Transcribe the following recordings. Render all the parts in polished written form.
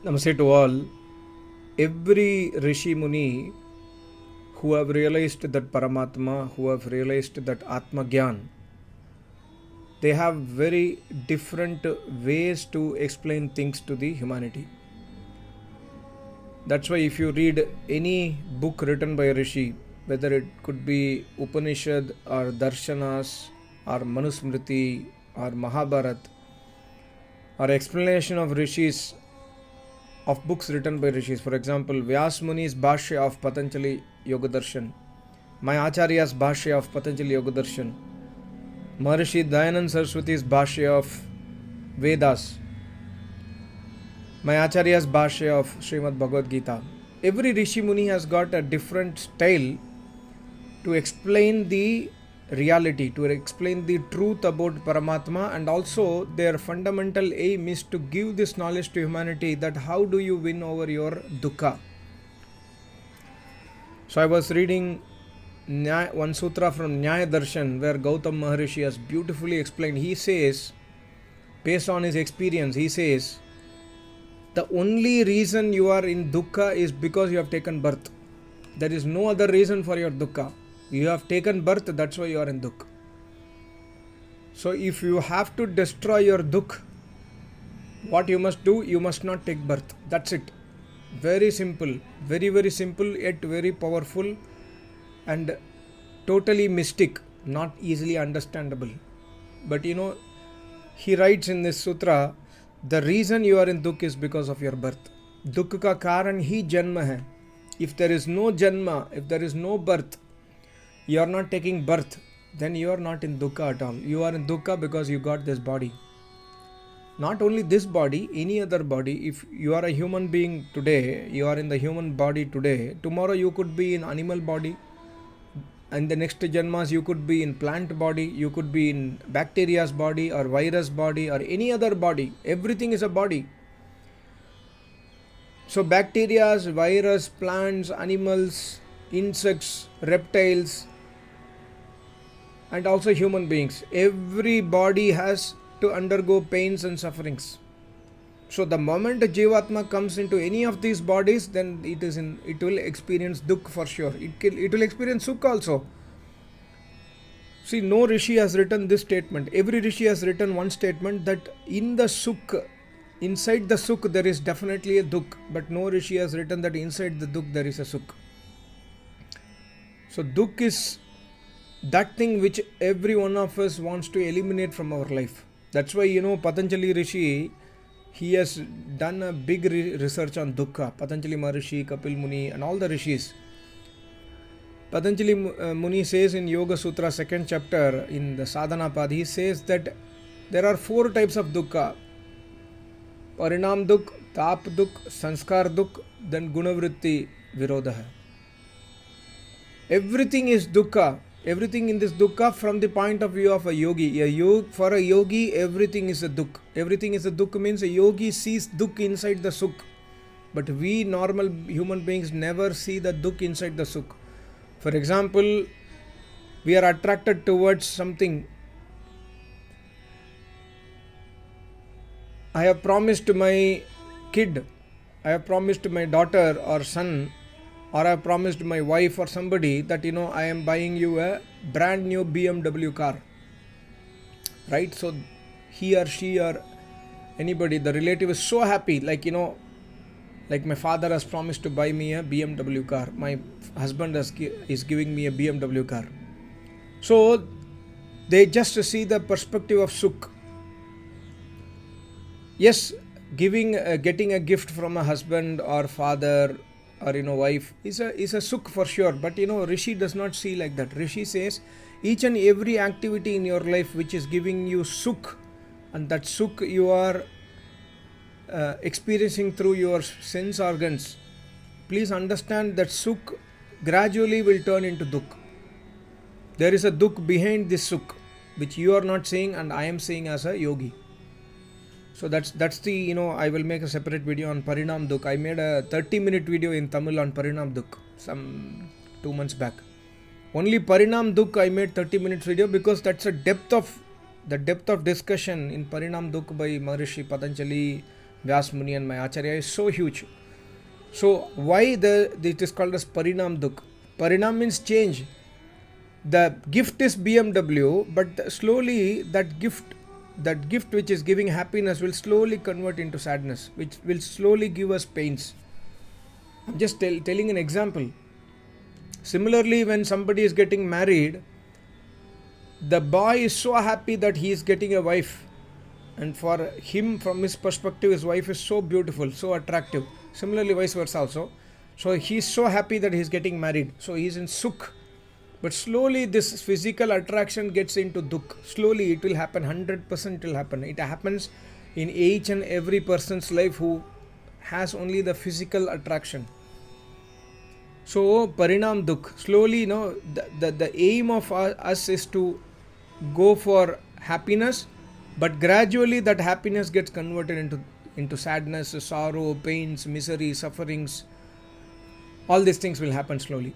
Namaste to all. Every Rishi Muni who have realized that Paramatma, who have realized that Atma Gyan, they have very different ways to explain things to the humanity. That's why if you read any book written by a Rishi, whether it could be Upanishad or Darshanas or Manusmriti or Mahabharat or explanation of Rishis, of books written by Rishis. For example, Vyas Muni's Bhashya of Patanjali Yoga Darshan, my Acharya's Bhashya of Patanjali Yoga Darshan, Maharishi Dayanand Saraswati's Bhashya of Vedas, my Acharya's Bhashya of Srimad Bhagavad Gita. Every Rishi Muni has got a different style to explain the reality, to explain the truth about Paramatma, and also their fundamental aim is to give this knowledge to humanity that how do you win over your DUKH. So I was reading one sutra from Nyaya Darshan where Gautam Maharishi has beautifully explained. He says, based on his experience, he says, the only reason you are in DUKH is because you have taken birth. There is no other reason for your DUKH. You have taken birth, that's why you are in DUKH. So if you have to destroy your DUKH, what you must do, you must not take birth. That's it. Very simple, very, very simple, yet very powerful and totally mystic, not easily understandable. But he writes in this sutra, the reason you are in DUKH is because of your birth. DUKH ka karan hi janma hai. If there is no janma, if there is no birth, you are not taking birth, then you are not in DUKH at all. You are in DUKH because you got this body. Not only this body, any other body. If you are a human being today, you are in the human body today. Tomorrow you could be in animal body. And the next janmas you could be in plant body. You could be in bacteria's body or virus body or any other body. Everything is a body. So bacteria, virus, plants, animals, insects, reptiles, and also human beings. Every body has to undergo pains and sufferings. So the moment a Jivatma comes into any of these bodies, then it will experience DUKH for sure. It will experience Sukh also. See, no Rishi has written this statement. Every Rishi has written one statement that in the Sukh, inside the Sukh there is definitely a DUKH. But no Rishi has written that inside the DUKH there is a Sukh. So DUKH is that thing which every one of us wants to eliminate from our life. That's why Patanjali Rishi, he has done a big research on DUKH. Patanjali Maharishi, Kapil Muni and all the Rishis. Patanjali Muni says in Yoga Sutra 2nd chapter in the Sadhana Pad, he says that there are 4 types of DUKH. Parinam DUKH, Tap DUKH, Sanskar DUKH, then Gunavritti Virodha. Everything is DUKH. Everything in this DUKH from the point of view of a yogi. For a yogi, everything is a DUKH. Everything is a DUKH means a yogi sees DUKH inside the Sukh. But we normal human beings never see the DUKH inside the Sukh. For example, we are attracted towards something. I have promised my kid, I have promised my daughter or son, or I have promised my wife or somebody that I am buying you a brand new BMW car. Right? So he or she or anybody, the relative is so happy, like my father has promised to buy me a BMW car. My husband is giving me a BMW car. So they just see the perspective of Sukh. Yes, getting a gift from a husband or father or wife is a Sukh for sure. But Rishi does not see like that. Rishi says each and every activity in your life which is giving you Sukh, and that Sukh you are experiencing through your sense organs, please understand that Sukh gradually will turn into DUKH. There is a DUKH behind this Sukh which you are not seeing and I am seeing as a yogi. So that's the I will make a separate video on Parinam DUKH. I made a 30-minute video in Tamil on Parinam DUKH some 2 months back. Only Parinam DUKH I made 30 minutes video because that's the depth of discussion in Parinam DUKH by Maharishi Patanjali Vyas Muni and my Acharya is so huge. So why it is called as Parinam Dukh? Parinam means change. The gift is BMW, but slowly that gift which is giving happiness will slowly convert into sadness, which will slowly give us pains. I'm just telling an example. Similarly, when somebody is getting married, the boy is so happy that he is getting a wife, and for him, from his perspective, his wife is so beautiful, so attractive. Similarly, vice versa also. So he is so happy that he is getting married, so he is in sukh. But slowly this physical attraction gets into dukh. Slowly it will happen, 100% it will happen. It happens in each and every person's life who has only the physical attraction. So Parinam Dukh, slowly, the aim of us is to go for happiness, but gradually that happiness gets converted into sadness, sorrow, pains, misery, sufferings. All these things will happen slowly.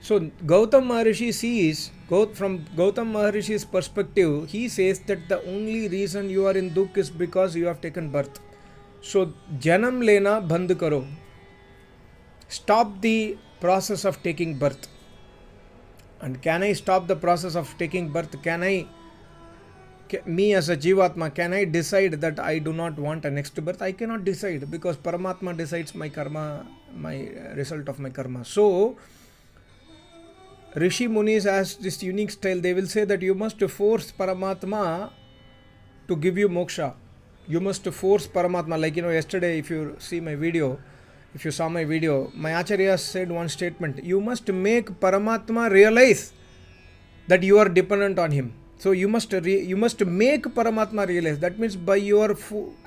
So Gautam Maharishi sees, from Gautam Maharishi's perspective, he says that the only reason you are in dukh is because you have taken birth. So janam lena bandh karo. Stop the process of taking birth. And can I stop the process of taking birth? Me as a Jivatma, can I decide that I do not want a next birth? I cannot decide, because Paramatma decides my karma, my result of my karma. So Rishi Munis has this unique style. They will say that you must force Paramatma to give you moksha. You must force Paramatma. Like, yesterday, if you saw my video, my Acharya said one statement. You must make Paramatma realize that you are dependent on him. So you must make Paramatma realize. That means by your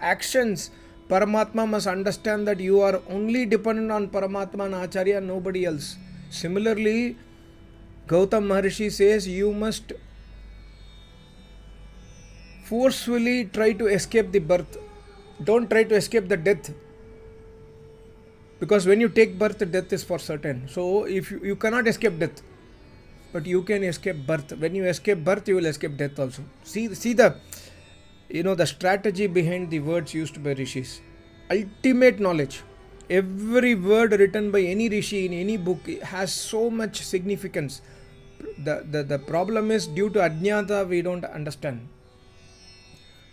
actions, Paramatma must understand that you are only dependent on Paramatma and Acharya, nobody else. Similarly, Gautam Maharishi says you must forcefully try to escape the birth. Don't try to escape the death. Because when you take birth, death is for certain. So if you cannot escape death, but you can escape birth. When you escape birth, you will escape death also. See the strategy behind the words used by rishis. Ultimate knowledge. Every word written by any rishi in any book has so much significance. The problem is, due to ajnata, we don't understand.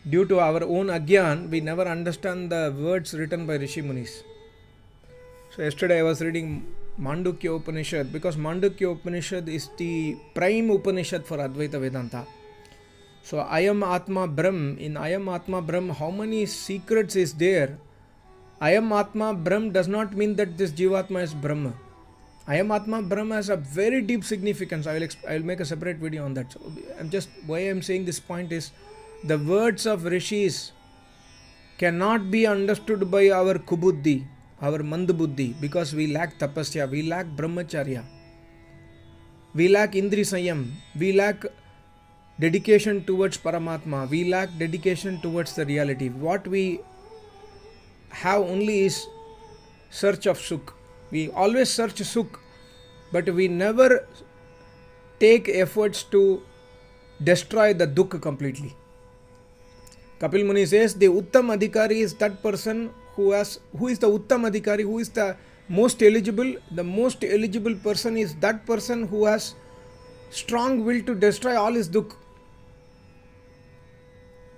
Due to our own agyan, we never understand the words written by Rishi Munis. So yesterday I was reading Mandukya Upanishad, because Mandukya Upanishad is the prime Upanishad for Advaita Vedanta. So Ayam Atma Brahm, in Ayam Atma Brahm, how many secrets is there? Ayam Atma Brahm does not mean that this Jivatma is Brahma. Ayam Atma Brahma has a very deep significance. I will make a separate video on that. So why I'm saying this point is, the words of rishis cannot be understood by our kubuddhi, our mandbuddhi, because we lack tapasya, we lack brahmacharya, we lack indri sanyam, we lack dedication towards Paramatma, we lack dedication towards the reality. What we have only is search of sukh. We always search sukh, but we never take efforts to destroy the dukh completely. Kapil Muni says the Uttam Adhikari is that person who is the Uttam Adhikari, who is the most eligible. The most eligible person is that person who has strong will to destroy all his dukh.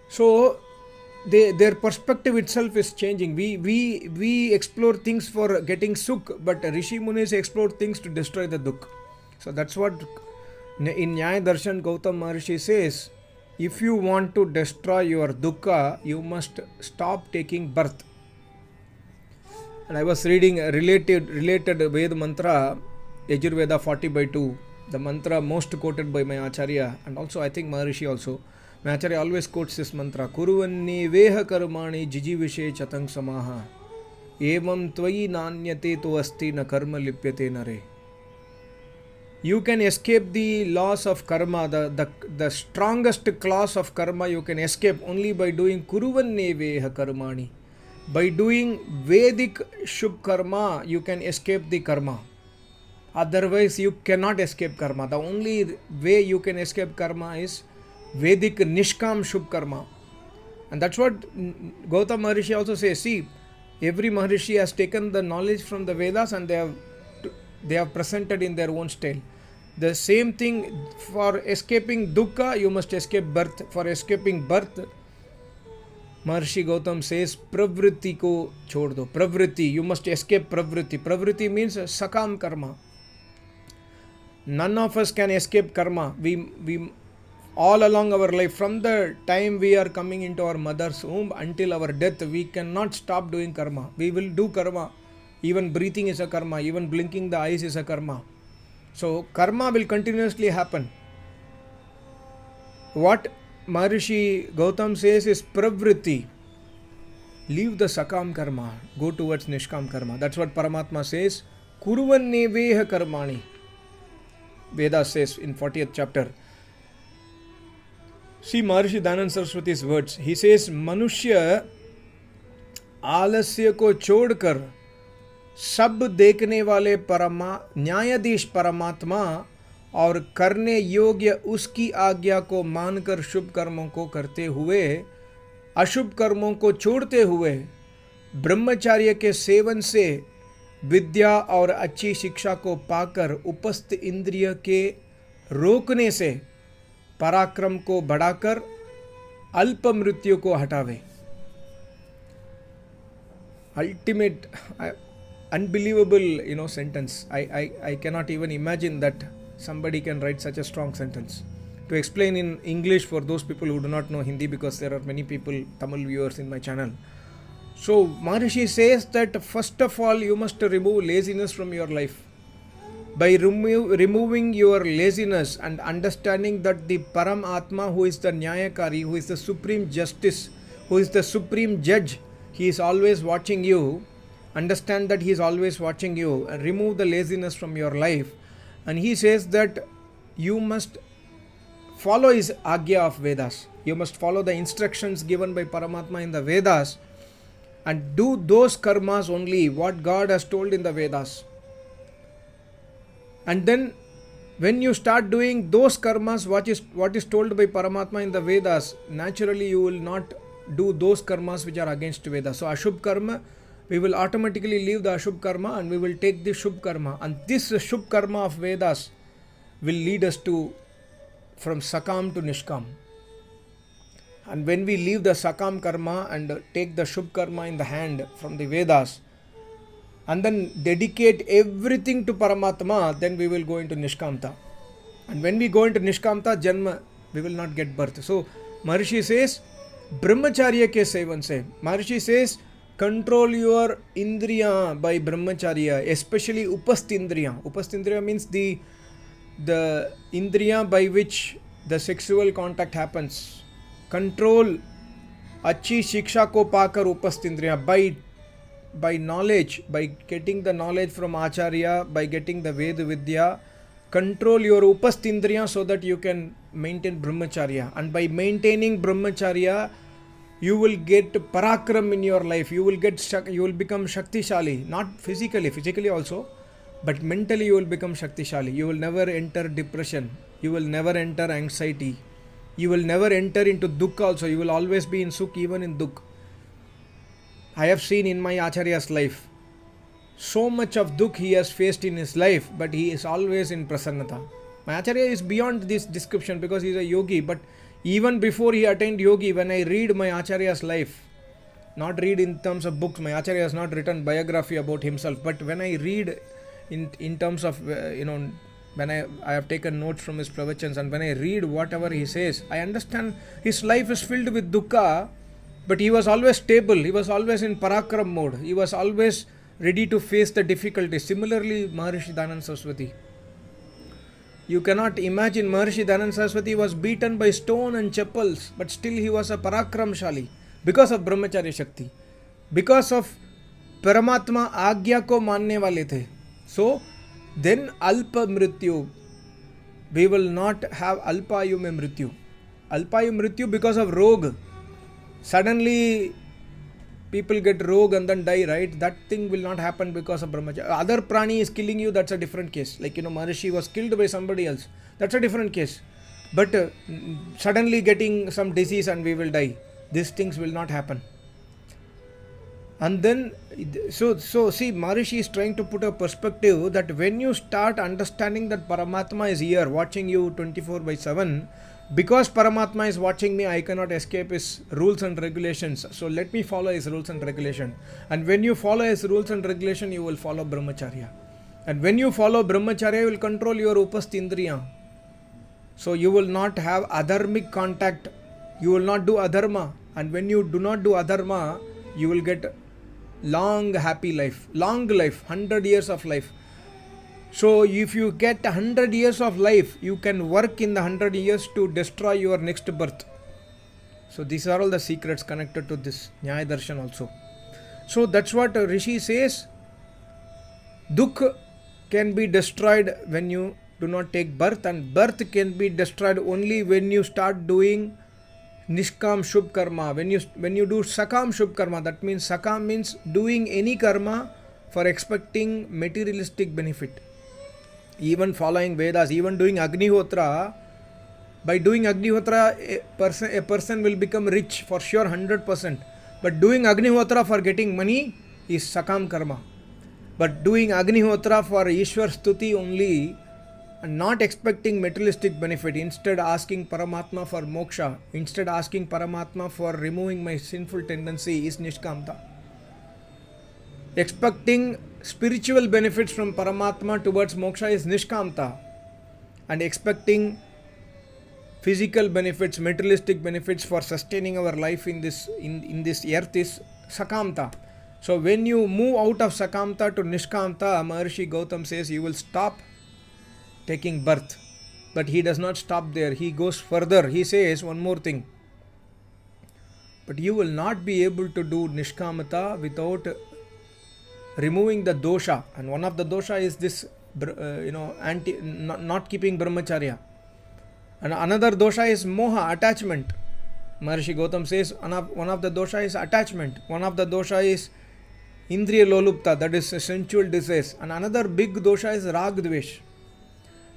So their perspective itself is changing. We explore things for getting sukh, but Rishi Munis explore things to destroy the dukh. So that's what in Nyaya Darshan Gautam Maharishi says. If you want to destroy your dukkha, you must stop taking birth. And I was reading a related Ved mantra, Yajurveda 40/2, the mantra most quoted by my Acharya, and also I think Maharishi also. My Acharya always quotes this mantra, Kuruvanni veha karmani jijivishe chatang samaha evam tvayi nanyate to asti na karma lipyate nare. You can escape the loss of karma, the strongest clause of karma you can escape only by doing Kuruvanne veha karmani. By doing Vedic Shubh karma, you can escape the karma. Otherwise, you cannot escape karma. The only way you can escape karma is Vedic Nishkam Shubh karma. And that's what Gautam Maharishi also says. See, every Maharishi has taken the knowledge from the Vedas and they have presented in their own style. The same thing, for escaping dukkha, you must escape birth. For escaping birth, Maharishi Gautam says, pravritti ko chhod do. Pravritti, you must escape pravritti. Pravritti means sakam karma. None of us can escape karma. We all along our life, from the time we are coming into our mother's womb until our death, we cannot stop doing karma. We will do karma. Even breathing is a karma. Even blinking the eyes is a karma. So karma will continuously happen. What Maharishi Gautam says is pravritti. Leave the sakam karma. Go towards nishkam karma. That's what Paramatma says. Kuruvanneveha karmani. Veda says in 40th chapter. See Maharishi Dayananda Saraswati's words. He says, मनुष्य आलस्य को छोड़कर सब देखने वाले न्यायाधीश परमात्मा और करने योग्य उसकी आज्ञा को मानकर शुभ कर्मों को करते हुए अशुभ कर्मों को छोड़ते हुए ब्रह्मचर्य के सेवन से विद्या और अच्छी शिक्षा को पाकर उपस्थ इंद्रिय के रोकने से पराक्रम को बढ़ाकर अल्प मृत्यु को हटावे. Ultimate, unbelievable, sentence. I cannot even imagine that somebody can write such a strong sentence. To explain in English for those people who do not know Hindi, because there are many people, Tamil viewers in my channel. So Maharishi says that first of all you must remove laziness from your life. By removing your laziness and understanding that the Param Atma, who is the Nyayakari, who is the supreme justice, who is the supreme judge, he is always watching you. Understand that he is always watching you. And remove the laziness from your life. And he says that you must follow his Agya of Vedas. You must follow the instructions given by Paramatma in the Vedas and do those karmas only what God has told in the Vedas. And then when you start doing those karmas, what is told by Paramatma in the Vedas, naturally you will not do those karmas which are against Vedas. So Ashubh karma, we will automatically leave the Ashubh karma and we will take the Shubh karma. And this Shubh karma of Vedas will lead us from Sakam to Nishkam. And when we leave the Sakam karma and take the Shubh karma in the hand from the Vedas, and then dedicate everything to Paramatma, then we will go into Nishkamta. And when we go into Nishkamta, Janma, we will not get birth. So Maharishi says, Brahmacharya ke sevan se. Maharishi says, control your Indriya by Brahmacharya, especially Upastindriya. Upastindriya means the Indriya by which the sexual contact happens. Control Achi Shiksha ko pakar Upastindriya by knowledge, by getting the knowledge from Acharya, by getting the Veda Vidya, control your Upastindriya so that you can maintain Brahmacharya. And by maintaining Brahmacharya, you will get Parakram in your life. You will become Shaktishali, not physically also, but mentally you will become Shaktishali. You will never enter depression. You will never enter anxiety. You will never enter into Dukh also. You will always be in Sukh, even in Dukh. I have seen in my Acharya's life, so much of Dukh he has faced in his life, but he is always in Prasannata. My Acharya is beyond this description because he is a yogi, but even before he attained yogi, when I read my Acharya's life, not read in terms of books, my Acharya has not written biography about himself, but when I read in terms of, when I have taken notes from his pravachans, and when I read whatever he says, I understand his life is filled with dukkha, but he was always stable, he was always in parakram mode, he was always ready to face the difficulties. Similarly, Maharishi Dayananda Saraswati. You cannot imagine Maharishi Dayananda Saraswati was beaten by stone and chappals, but still he was a parakramshali because of Brahmacharya Shakti, because of Paramatma Agya ko manne wale the. So, then Alpa Mrityu, we will not have Alpayu mein Mrityu. Alpayu Mrityu because of Rog. Suddenly people get Rog and then die, right? That thing will not happen because of Brahmacharya. Other prani is killing you, that's a different case. Like, Maharishi was killed by somebody else. That's a different case. But suddenly getting some disease and we will die. these things will not happen. And then, so see, Maharishi is trying to put a perspective that when you start understanding that Paramatma is here watching you 24/7, because Paramatma is watching me, I cannot escape his rules and regulations. So let me follow his rules and regulation. And when you follow his rules and regulation, you will follow Brahmacharya. And when you follow Brahmacharya, you will control your Upasthindriya. So you will not have adharmic contact. You will not do adharma. And when you do not do adharma, you will get long happy life, 100 years of life. So if you get 100 years of life, you can work in the 100 years to destroy your next birth. So these are all the secrets connected to this Nyaya Darshan also. So that's what Rishi says. DUKH can be destroyed when you do not take birth, and birth can be destroyed only when you start doing Nishkam Shubh Karma. When you do Sakam Shubh Karma, that means Sakam means doing any karma for expecting materialistic benefit. Even following Vedas, even doing Agnihotra. By doing Agnihotra, a person will become rich for sure, 100%. But doing Agnihotra for getting money is Sakam Karma. But doing Agnihotra for Ishwar Stuti only, and not expecting materialistic benefit, instead asking Paramatma for moksha, instead asking Paramatma for removing my sinful tendency, is Nishkamta. Expecting spiritual benefits from Paramatma towards moksha is Nishkamta. And expecting physical benefits, materialistic benefits for sustaining our life in this earth is Sakamta. So when you move out of Sakamta to Nishkamta, Maharishi Gautam says you will stop taking birth. But he does not stop there. He goes further. He says one more thing. But you will not be able to do Nishkamata without removing the dosha. And one of the dosha is this, not keeping brahmacharya. And another dosha is moha, attachment. Maharishi Gautam says one of the dosha is attachment. One of the dosha is indriya lolupta, that is sensual desires. And another big dosha is ragdvesh.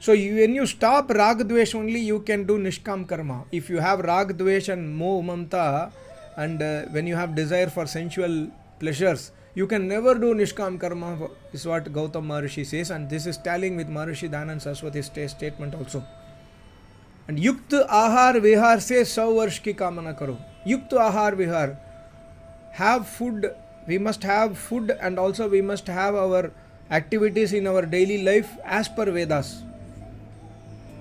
So when you stop ragdvesh only, you can do nishkam karma. If you have ragdvesh and moh mamta, and when you have desire for sensual pleasures, you can never do nishkam karma, is what Gautam Maharishi says. And this is tallying with Maharishi Dayananda Saraswati's statement also. And yukt ahar vihar se 100 varsh ki kamana karo. Yukt ahar vihar. Have food. We must have food, and also we must have our activities in our daily life as per Vedas.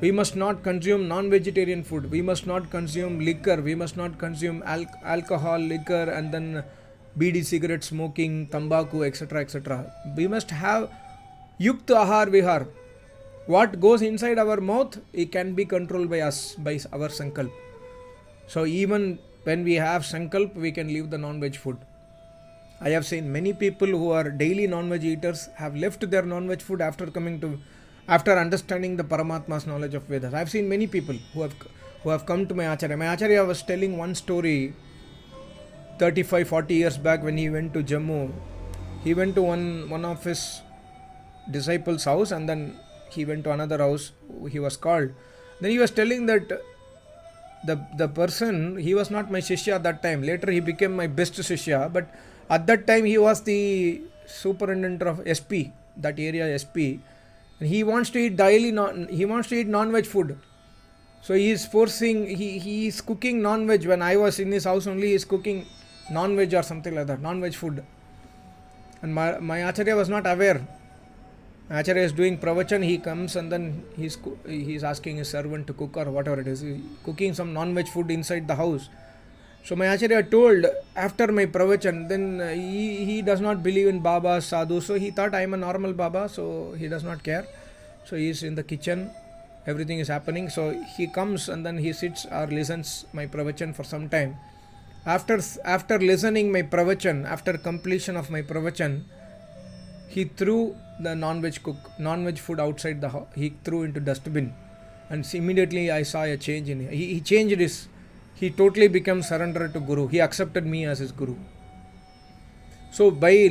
We must not consume non-vegetarian food. We must not consume liquor. We must not consume alcohol, liquor, and then BD cigarette smoking, tambaku, etc., etc. We must have yukt ahar vihar. What goes inside our mouth, it can be controlled by us, by our sankalp. So even when we have sankalp, we can leave the non-veg food. I have seen many people who are daily non-veg eaters have left their non-veg food after understanding the Paramatma's knowledge of Vedas. I have seen many people who have come to my Acharya. My Acharya was telling one story 35-40 years back when he went to Jammu. He went to one of his disciples' house, and then he went to another house. He was called. Then he was telling that the person, he was not my Shishya at that time. Later he became my best Shishya, but at that time he was the superintendent of SP, that area SP. And he wants to eat non-veg food. So he is forcing, he is cooking non-veg. When I was in his house only, he is cooking non-veg or something like that, non-veg food. And my Acharya was not aware. My Acharya is doing pravachan, he comes and then he is asking his servant to cook or whatever it is. He is cooking some non-veg food inside the house. So my Acharya told after my pravachan, then he does not believe in Baba, Sadhu. So he thought I am a normal Baba, so he does not care. So he is in the kitchen, everything is happening. So he comes and then he sits or listens my pravachan for some time. After listening my pravachan, after completion of my pravachan, he threw the non-veg food outside the house. He threw into dustbin, and immediately I saw a change in him. He changed his. He totally became surrendered to Guru. He accepted me as his Guru. So by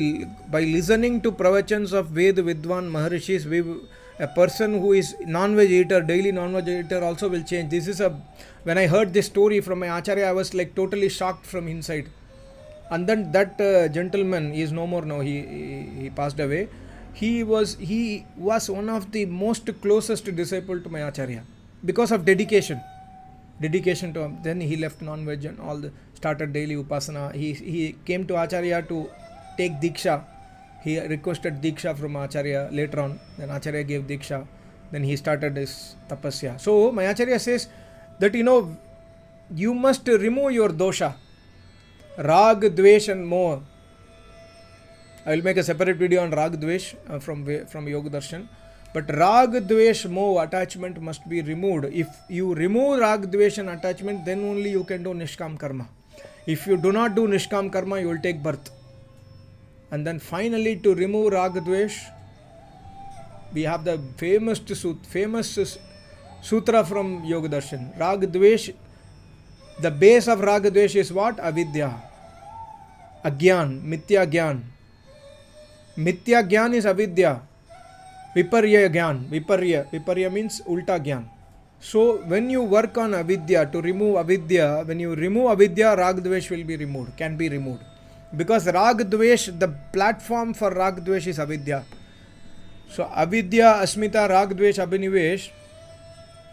listening to pravachans of Ved Vidwan Maharishis, A person who is non-veg eater, daily non-veg eater also will change. When I heard this story from my Acharya, I was like totally shocked from inside. And then that gentleman, he is no more now, he passed away. He was one of the most closest disciple to my Acharya because of dedication to him. Then he left non-veg and started daily upasana. He came to Acharya to take Diksha. He requested Diksha from Acharya later on. Then Acharya gave Diksha. Then he started his tapasya. So my Acharya says that you must remove your dosha. Rag, Dvesh and Moh. I will make a separate video on Rag, Dvesh from Yoga Darshan. But Rag, Dvesh, Moh attachment must be removed. If you remove Rag, Dvesh and attachment, then only you can do Nishkam Karma. If you do not do Nishkam Karma, you will take birth. And then finally, to remove Rag, Dvesh, we have the famous sutra from Yoga Darshan. Rag, Dvesh, the base of Rag, Dvesh is what? Avidya. Agyan, Mithya Gyan. Mithya Gyan is Avidya. Viparya Gyan. Viparya means Ulta Gyan. So when you work on Avidya, to remove Avidya, when you remove Avidya, Rag, Dvesh will be removed, can be removed. Because Rag, Dvesh, the platform for Rag, Dvesh is Avidya. So Avidya, Asmita, Rag, Dvesh, Abhinivesh,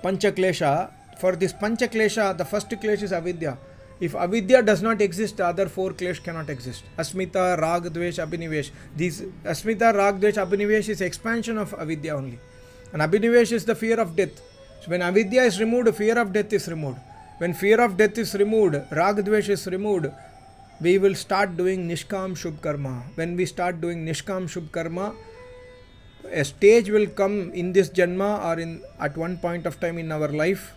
Panchaklesha. For this Panchaklesha, the first Klesh is Avidya. If Avidya does not exist, the other 4 Klesh cannot exist. Asmita, Rag, Dvesh, Abhinivesh. These Asmita, Rag, Dvesh, Abhinivesh is expansion of Avidya only. And Abhinivesh is the fear of death. So when Avidya is removed, fear of death is removed. When fear of death is removed, Rag, Dvesh is removed, we will start doing Nishkam Shubh Karma. When we start doing Nishkam Shubh Karma, a stage will come in this Janma or at one point of time in our life.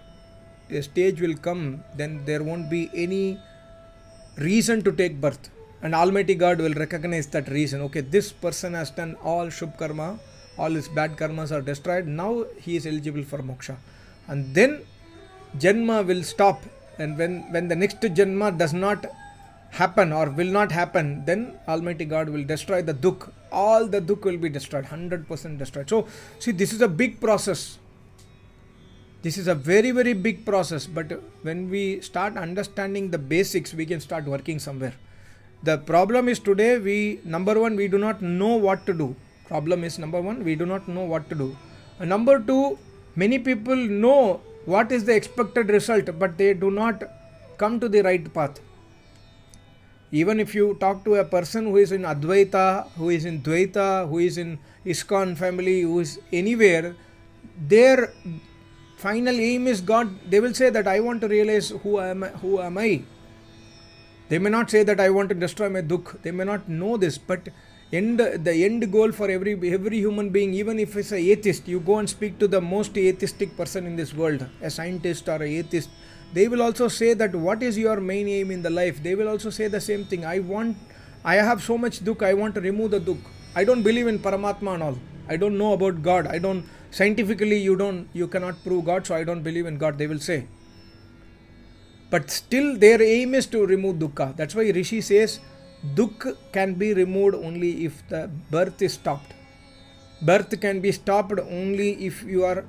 A stage will come, then there won't be any reason to take birth. And Almighty God will recognize that reason. Okay, this person has done all Shubh Karma, all his bad karmas are destroyed. Now he is eligible for moksha. And then Janma will stop. And when the next Janma does not happen or will not happen, then Almighty God will destroy the DUKH. All the DUKH will be destroyed, 100% destroyed. So, see, this is a big process. This is a very, very big process. But when we start understanding the basics, we can start working somewhere. The problem is today, number one, we do not know what to do. Problem is, number one, we do not know what to do. And number two, many people know what is the expected result, but they do not come to the right path. Even if you talk to a person who is in Advaita, who is in Dvaita, who is in ISKCON family, who is anywhere, their final aim is God. They will say that I want to realize who am I. They may not say that I want to destroy my DUKH. They may not know this, but the end goal for every human being, even if it's an atheist, you go and speak to the most atheistic person in this world, a scientist or an atheist, they will also say that what is your main aim in the life? They will also say the same thing. I have so much DUKH, I want to remove the DUKH. I don't believe in Paramatma and all. I don't know about God. Scientifically you cannot prove God, so I don't believe in God, they will say. But still their aim is to remove dukkha. That's why Rishi says DUKH can be removed only if the birth is stopped. Birth can be stopped only if you are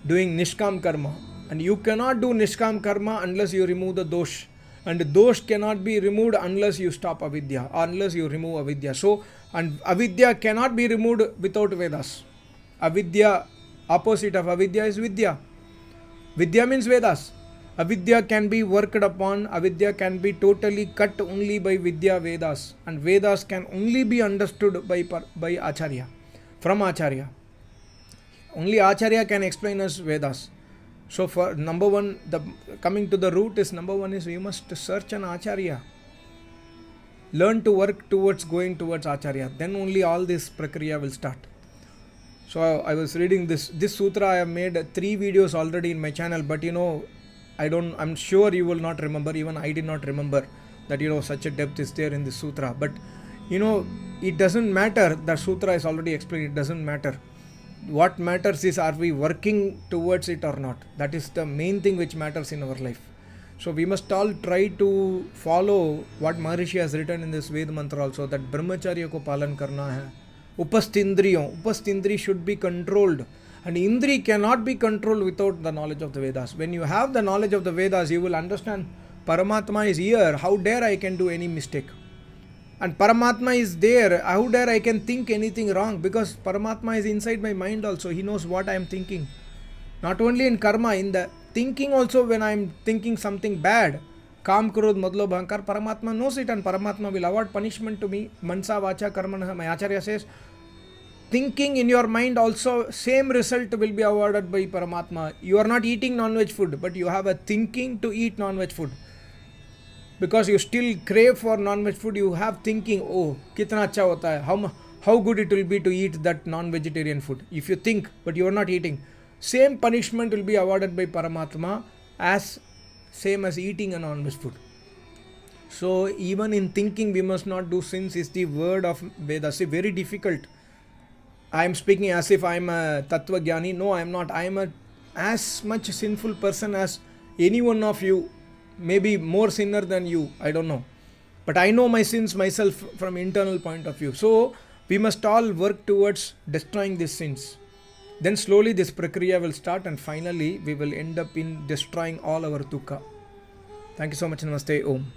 doing Nishkam Karma. And you cannot do Nishkam Karma unless you remove the dosh. And the dosh cannot be removed unless you stop avidya, or unless you remove avidya. So, and avidya cannot be removed without Vedas. Avidya, opposite of avidya is vidya. Vidya means Vedas. Avidya can be worked upon, avidya can be totally cut only by Vidya Vedas. And Vedas can only be understood by Acharya, from Acharya. Only Acharya can explain us Vedas. So for number one, coming to the root is, number one is we must search an Acharya. Learn to work towards going towards Acharya. Then only all this prakriya will start. So I was reading this sutra. I have made 3 videos already in my channel, but I'm sure you will not remember. Even I did not remember that such a depth is there in this sutra. But it doesn't matter. The sutra is already explained. It doesn't matter. What matters is, are we working towards it or not? That is the main thing which matters in our life. So we must all try to follow what Maharishi has written in this Ved mantra also, that brahmacharya ko palan karna hai. Upasthindriyon. Upasthindri should be controlled. And Indri cannot be controlled without the knowledge of the Vedas. When you have the knowledge of the Vedas, you will understand Paramatma is here. How dare I can do any mistake? And Paramatma is there. How dare I can think anything wrong? Because Paramatma is inside my mind also. He knows what I am thinking. Not only in karma, in the thinking also, when I am thinking something bad, Kam Krodh Madlo Bhankar, Paramatma knows it, and Paramatma will award punishment to me. Mansa Vacha Karmana, my Acharya says, thinking in your mind also, same result will be awarded by Paramatma. You are not eating non-veg food, but you have a thinking to eat non-veg food. Because you still crave for non-veg food, you have thinking, oh, kitna acha hota hai, how good it will be to eat that non-vegetarian food. If you think, but you are not eating, same punishment will be awarded by Paramatma as same as eating a non-veg food. So even in thinking we must not do sins is the word of Vedas. See, very difficult. I am speaking as if I am a Tattva Jnani. No, I am not. I am as much sinful person as any one of you. Maybe more sinner than you. I don't know. But I know my sins myself from internal point of view. So we must all work towards destroying these sins. Then slowly this prakriya will start, and finally we will end up in destroying all our DUKH. Thank you so much. Namaste. Om.